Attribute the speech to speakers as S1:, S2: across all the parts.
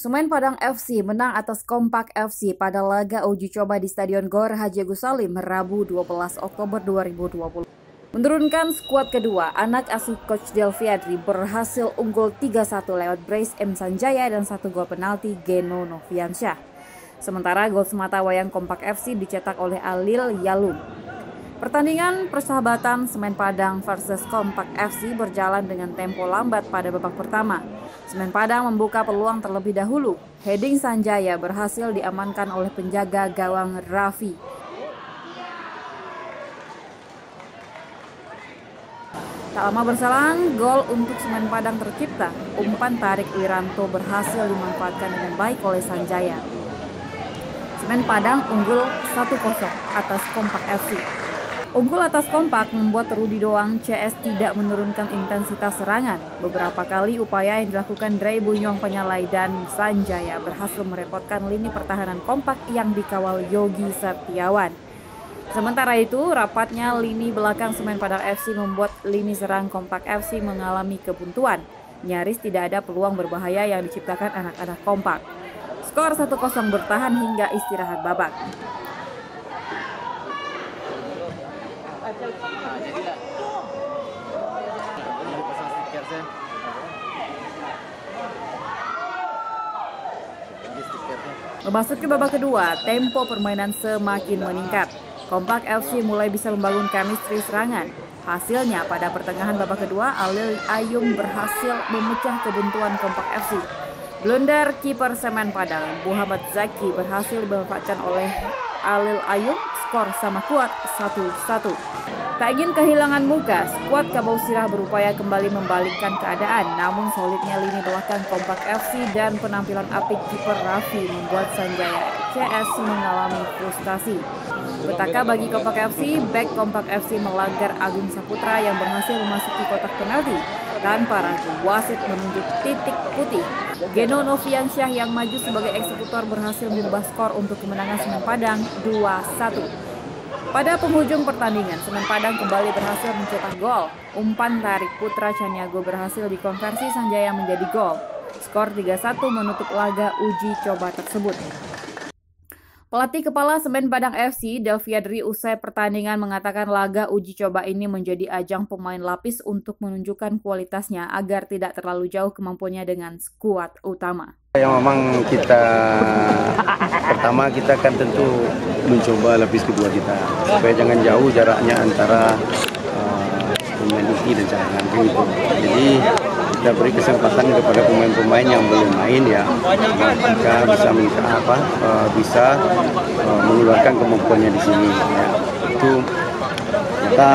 S1: Semen Padang FC menang atas Kompak FC pada laga uji coba di Stadion Gor Haji Agus Salim Rabu 12 Oktober 2020. Menurunkan skuad kedua, anak asuh Coach Delvi Adri berhasil unggul 3-1 lewat brace M. Sanjaya dan 1 gol penalti Geno Noviansyah. Sementara gol semata wayang Kompak FC dicetak oleh Alil Yalum. Pertandingan persahabatan Semen Padang versus Kompak FC berjalan dengan tempo lambat pada babak pertama. Semen Padang membuka peluang terlebih dahulu. Heading Sanjaya berhasil diamankan oleh penjaga gawang Raffi. Tak lama berselang, gol untuk Semen Padang tercipta. Umpan tarik Wiranto berhasil dimanfaatkan dengan baik oleh Sanjaya. Semen Padang unggul 1-0 atas Kompak FC. Unggul atas Kompak membuat Rudi Doang CS tidak menurunkan intensitas serangan. Beberapa kali upaya yang dilakukan Dray Bunyong Penyalai dan Sanjaya berhasil merepotkan lini pertahanan Kompak yang dikawal Yogi Setiawan. Sementara itu, rapatnya lini belakang Semen Padang FC membuat lini serang Kompak FC mengalami kebuntuan. Nyaris tidak ada peluang berbahaya yang diciptakan anak-anak Kompak. Skor 1-0 bertahan hingga istirahat babak. Memasuki babak kedua, tempo permainan semakin meningkat. Kompak FC mulai bisa membangun chemistry serangan. Hasilnya pada pertengahan babak kedua, Alil Ayum berhasil memecah kebuntuan Kompak FC. Blunder kiper Semen Padang, Muhammad Zaki berhasil dimanfaatkan oleh Alil Ayum, skor sama kuat 1-1. Tak ingin kehilangan muka, skuad Kabau Sirah berupaya kembali membalikkan keadaan, namun solidnya lini belakang Kompak FC dan penampilan apik kiper Raffi membuat Sanjaya CS mengalami frustasi. Petaka bagi Kompak FC, bek Kompak FC melanggar Agung Saputra yang berhasil memasuki kotak penalti. Tanpa ragu, wasit menunjuk titik putih. Geno Noviansyah yang maju sebagai eksekutor berhasil mengubah skor untuk kemenangan Semen Padang 2-1. Pada penghujung pertandingan, Semen Padang kembali berhasil mencetak gol. Umpan tarik Putra Caniago berhasil dikonversi Sanjaya menjadi gol. Skor 3-1 menutup laga uji coba tersebut. Pelatih kepala Semen Padang FC, Delvi Adri, usai pertandingan mengatakan laga uji coba ini menjadi ajang pemain lapis untuk menunjukkan kualitasnya agar tidak terlalu jauh kemampuannya dengan skuad utama.
S2: Yang memang pertama kita kan tentu mencoba lapis kedua kita supaya jangan jauh jaraknya antara pemain inti dan cadangan gitu. Jadi kita beri kesempatan kepada pemain-pemain yang belum main ya, mereka bisa mengeluarkan kemampuannya di sini. Ya. Itu kita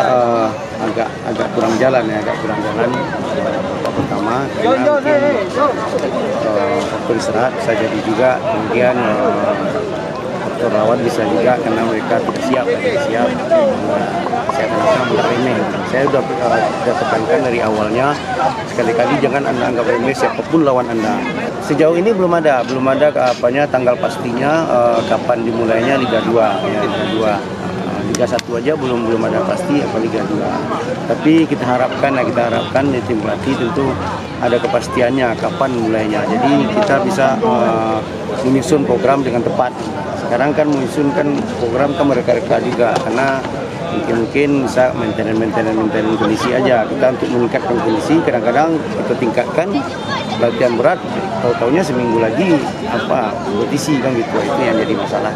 S2: agak kurang jalan babak pertama karena faktor istirahat bisa jadi juga, kemudian faktor rawat bisa juga karena mereka tidak siap. Saya akan remeh. Saya sudah tekankan dari awalnya, sekali-kali jangan Anda anggap remeh siapapun lawan Anda. Sejauh ini belum ada tanggal pastinya kapan dimulainya Liga 2 ya, Liga 1 aja belum ada pasti apa Liga 2. Tapi kita harapkan di tim pelatih tentu ada kepastiannya kapan mulainya. Jadi kita bisa menyusun program dengan tepat. Sekarang kan menyusunkan program kan mereka juga karena mungkin bisa maintenance kondisi aja. Kita untuk meningkatkan kondisi kadang-kadang kita tingkatkan latihan berat, tahu-taunya seminggu lagi kompetisi kan gitu. Itu yang jadi masalah.